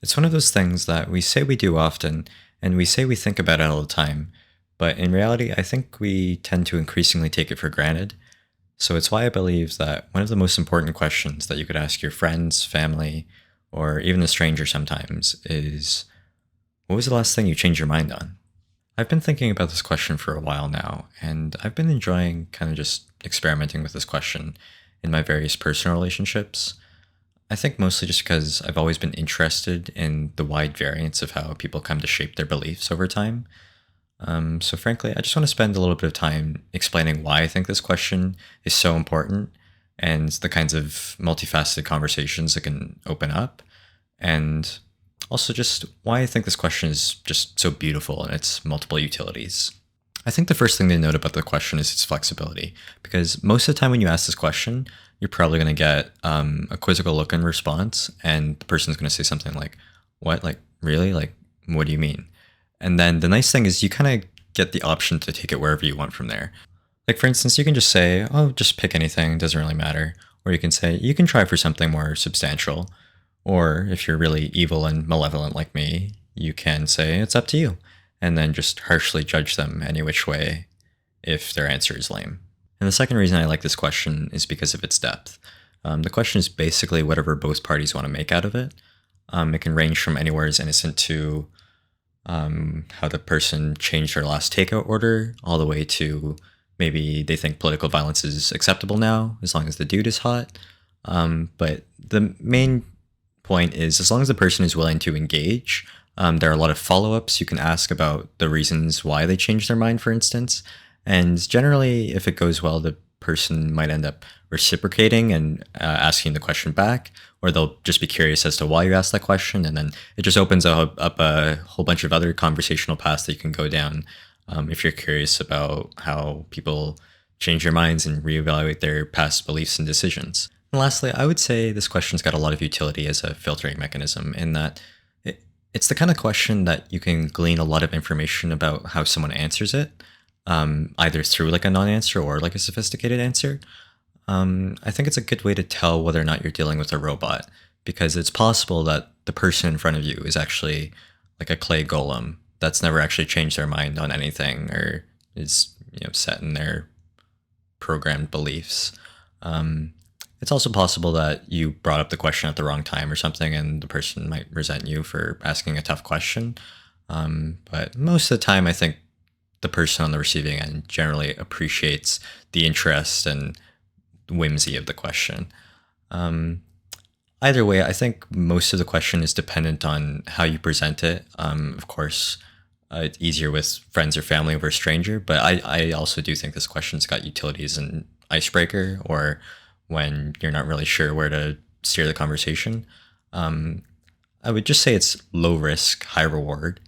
It's one of those things that we say we do often, and we say we think about it all the time, but in reality, I think we tend to increasingly take it for granted. So it's why I believe that one of the most important questions that you could ask your friends, family, or even a stranger sometimes is, what was the last thing you changed your mind on? I've been thinking about this question for a while now, and I've been enjoying kind of just experimenting with this question in my various personal relationships. I think mostly just because I've always been interested in the wide variance of how people come to shape their beliefs over time. So, frankly, I just want to spend a little bit of time explaining why I think this question is so important and the kinds of multifaceted conversations it can open up, and also just why I think this question is just so beautiful in its multiple utilities. I think the first thing to note about the question is its flexibility, because most of the time when you ask this question, you're probably going to get a quizzical look in response, and the person's going to say something like, "What? Like, really? Like, what do you mean?" And then the nice thing is you kind of get the option to take it wherever you want from there. Like, for instance, you can just say, "Oh, just pick anything, doesn't really matter." Or you can say, "You can try for something more substantial." Or if you're really evil and malevolent like me, you can say, "It's up to you," and then just harshly judge them any which way if their answer is lame. And the second reason I like this question is because of its depth. The question is basically whatever both parties want to make out of it. It can range from anywhere as innocent to how the person changed their last takeout order, all the way to maybe they think political violence is acceptable now, as long as the dude is hot. But the main point is, as long as the person is willing to engage, there are a lot of follow ups you can ask about the reasons why they changed their mind, for instance. And generally, if it goes well, the person might end up reciprocating and asking the question back, or they'll just be curious as to why you asked that question. And then it just opens up a whole bunch of other conversational paths that you can go down if you're curious about how people change their minds and reevaluate their past beliefs and decisions. And lastly, I would say this question's got a lot of utility as a filtering mechanism in that it's the kind of question that you can glean a lot of information about how someone answers it, either through like a non-answer or like a sophisticated answer. I think it's a good way to tell whether or not you're dealing with a robot, because it's possible that the person in front of you is actually like a clay golem that's never actually changed their mind on anything or is set in their programmed beliefs. It's also possible that you brought up the question at the wrong time or something, and the person might resent you for asking a tough question. But most of the time, I think the person on the receiving end generally appreciates the interest and whimsy of the question. Either way, I think most of the question is dependent on how you present it. Of course, it's easier with friends or family over a stranger, but I also do think this question's got utility as an icebreaker or when you're not really sure where to steer the conversation. I would just say it's low risk, high reward,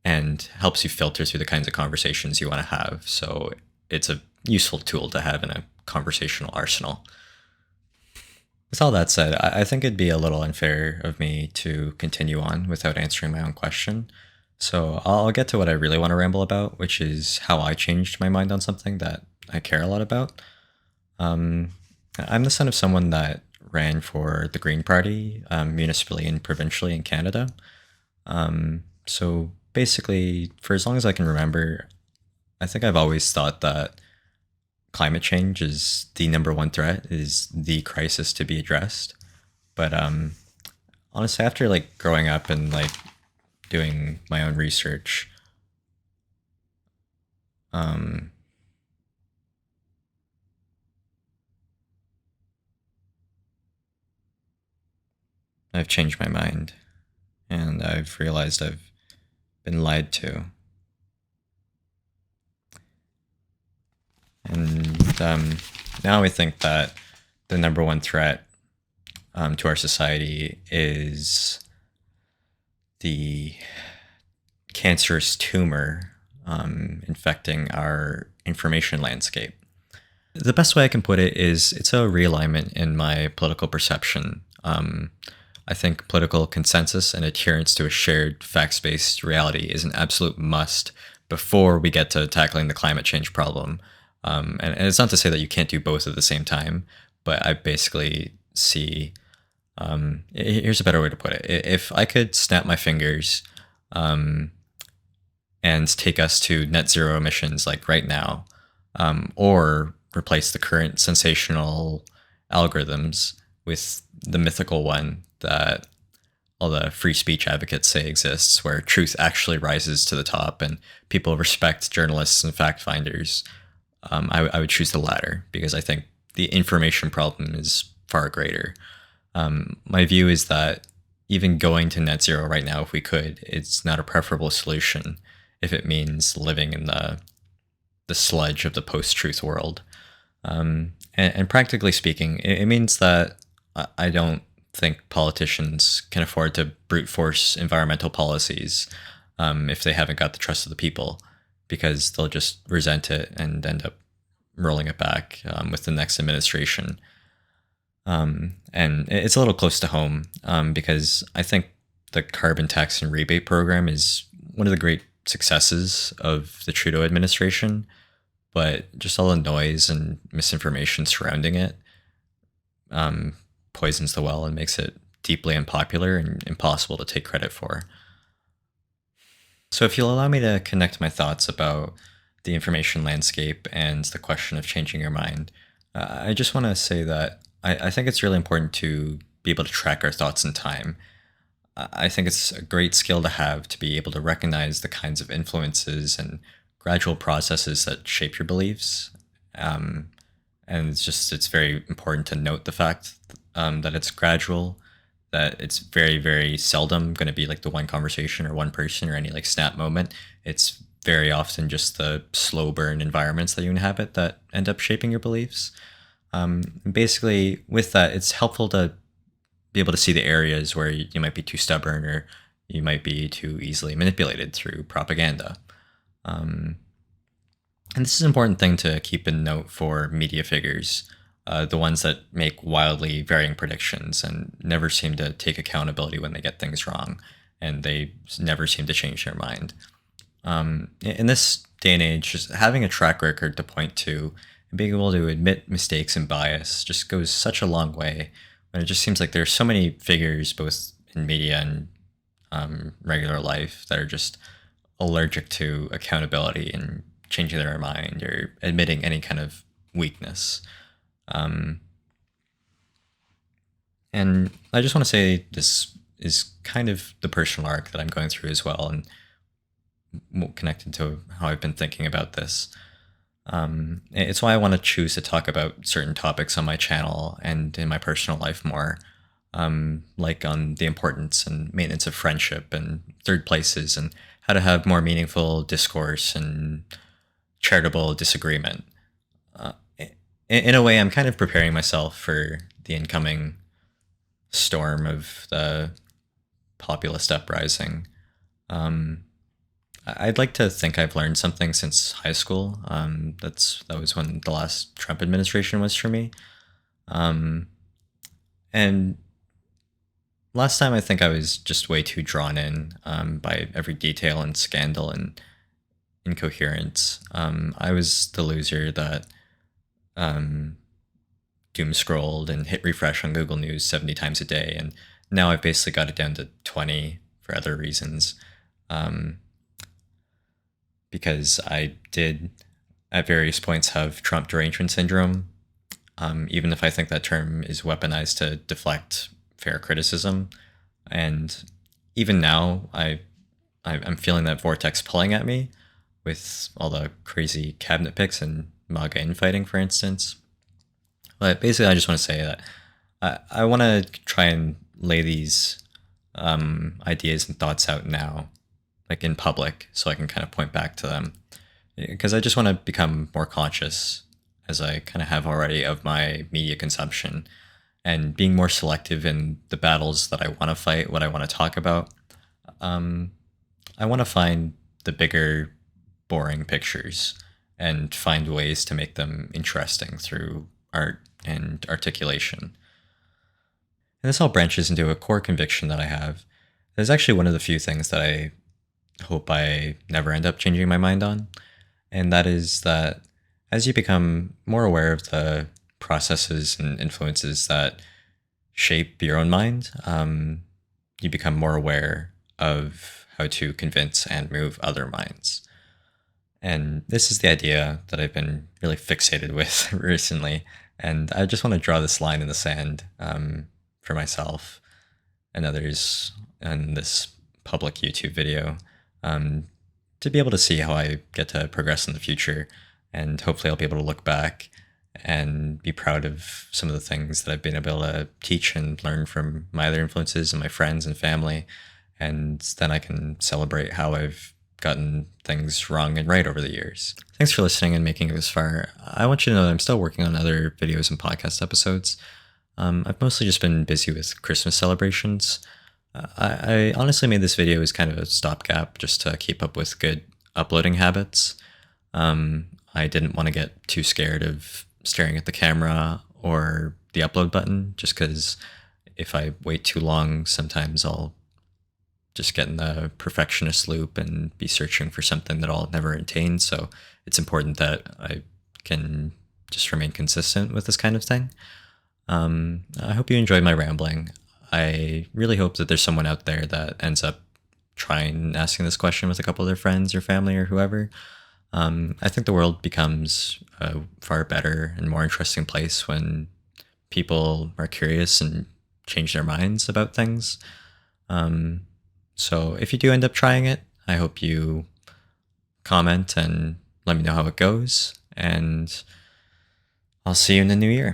and helps you filter through the kinds of conversations you want to have. So it's a useful tool to have in a conversational arsenal. With all that said, I think it'd be a little unfair of me to continue on without answering my own question. So I'll get to what I really want to ramble about, which is how I changed my mind on something that I care a lot about. Um, I'm the son of someone that ran for the Green Party, municipally and provincially in Canada. So basically, for as long as I can remember, I think I've always thought that climate change is the number one threat, is the crisis to be addressed. But honestly, after like growing up and like doing my own research, um, I've changed my mind, and I've realized I've been lied to. And now I think that the number one threat to our society is the cancerous tumor infecting our information landscape. The best way I can put it is it's a realignment in my political perception. I think political consensus and adherence to a shared facts based reality is an absolute must before we get to tackling the climate change problem. And it's not to say that you can't do both at the same time, but I basically see Here's a better way to put it. If I could snap my fingers um, and take us to net zero emissions like right now, or replace the current sensational algorithms with the mythical one that all the free speech advocates say exists, where truth actually rises to the top and people respect journalists and fact finders, I would choose the latter because I think the information problem is far greater. My view is that even going to net zero right now, if we could, it's not a preferable solution if it means living in the sludge of the post-truth world. And practically speaking, it means that I don't think politicians can afford to brute force environmental policies if they haven't got the trust of the people, because they'll just resent it and end up rolling it back with the next administration. And it's a little close to home because I think the carbon tax and rebate program is one of the great successes of the Trudeau administration, but just all the noise and misinformation surrounding it um, poisons the well and makes it deeply unpopular and impossible to take credit for. So, if you'll allow me to connect my thoughts about the information landscape and the question of changing your mind, I just want to say that I think it's really important to be able to track our thoughts in time. I think it's a great skill to have to be able to recognize the kinds of influences and gradual processes that shape your beliefs. Um, and it's very important to note the fact that it's gradual, that it's very, very seldom going to be like the one conversation or one person or any like snap moment. It's very often just the slow burn environments that you inhabit that end up shaping your beliefs. Basically, with that, it's helpful to be able to see the areas where you might be too stubborn or you might be too easily manipulated through propaganda. Um, and this is an important thing to keep in note for media figures, the ones that make wildly varying predictions and never seem to take accountability when they get things wrong, and they never seem to change their mind. In this day and age, just having a track record to point to and being able to admit mistakes and bias just goes such a long way. When it just seems like there's so many figures, both in media and regular life, that are just allergic to accountability and changing their mind or admitting any kind of weakness. Um, and I just want to say this is kind of the personal arc that I'm going through as well, and connected to how I've been thinking about this. It's why I want to choose to talk about certain topics on my channel and in my personal life more, like on the importance and maintenance of friendship and third places and how to have more meaningful discourse and charitable disagreement. Uh, in a way, I'm kind of preparing myself for the incoming storm of the populist uprising. Um, I'd like to think I've learned something since high school. That was when the last Trump administration was for me. Um, and last time I think I was just way too drawn in by every detail and scandal and incoherence. I was the loser that um, doom scrolled and hit refresh on Google News 70 times a day, and now I've basically got it down to 20 for other reasons. Um, because I did at various points have Trump derangement syndrome, even if I think that term is weaponized to deflect fair criticism. And even now, I'm feeling that vortex pulling at me with all the crazy cabinet picks and MAGA infighting, for instance. But basically, I just want to say that I want to try and lay these ideas and thoughts out now, like in public, so I can kind of point back to them. Because I just want to become more conscious, as I kind of have already, of my media consumption and being more selective in the battles that I want to fight, what I want to talk about. Um, I want to find the bigger, boring pictures and find ways to make them interesting through art and articulation. And this all branches into a core conviction that I have. It's actually one of the few things that I hope I never end up changing my mind on. And that is that as you become more aware of the processes and influences that shape your own mind, you become more aware of how to convince and move other minds. And this is the idea that I've been really fixated with recently. And I just want to draw this line in the sand for myself and others in this public YouTube video, um, to be able to see how I get to progress in the future. And hopefully, I'll be able to look back and be proud of some of the things that I've been able to teach and learn from my other influences and my friends and family. And then I can celebrate how I've gotten things wrong and right over the years. Thanks for listening and making it this far. I want you to know that I'm still working on other videos and podcast episodes. I've mostly just been busy with Christmas celebrations. I honestly made this video as kind of a stopgap just to keep up with good uploading habits. I didn't want to get too scared of staring at the camera or the upload button, just because if I wait too long, sometimes I'll just get in the perfectionist loop and be searching for something that I'll never attain. So it's important that I can just remain consistent with this kind of thing. I hope you enjoyed my rambling. I really hope that there's someone out there that ends up trying asking this question with a couple of their friends or family or whoever. I think the world becomes a far better and more interesting place when people are curious and change their minds about things. So if you do end up trying it, I hope you comment and let me know how it goes. And I'll see you in the new year.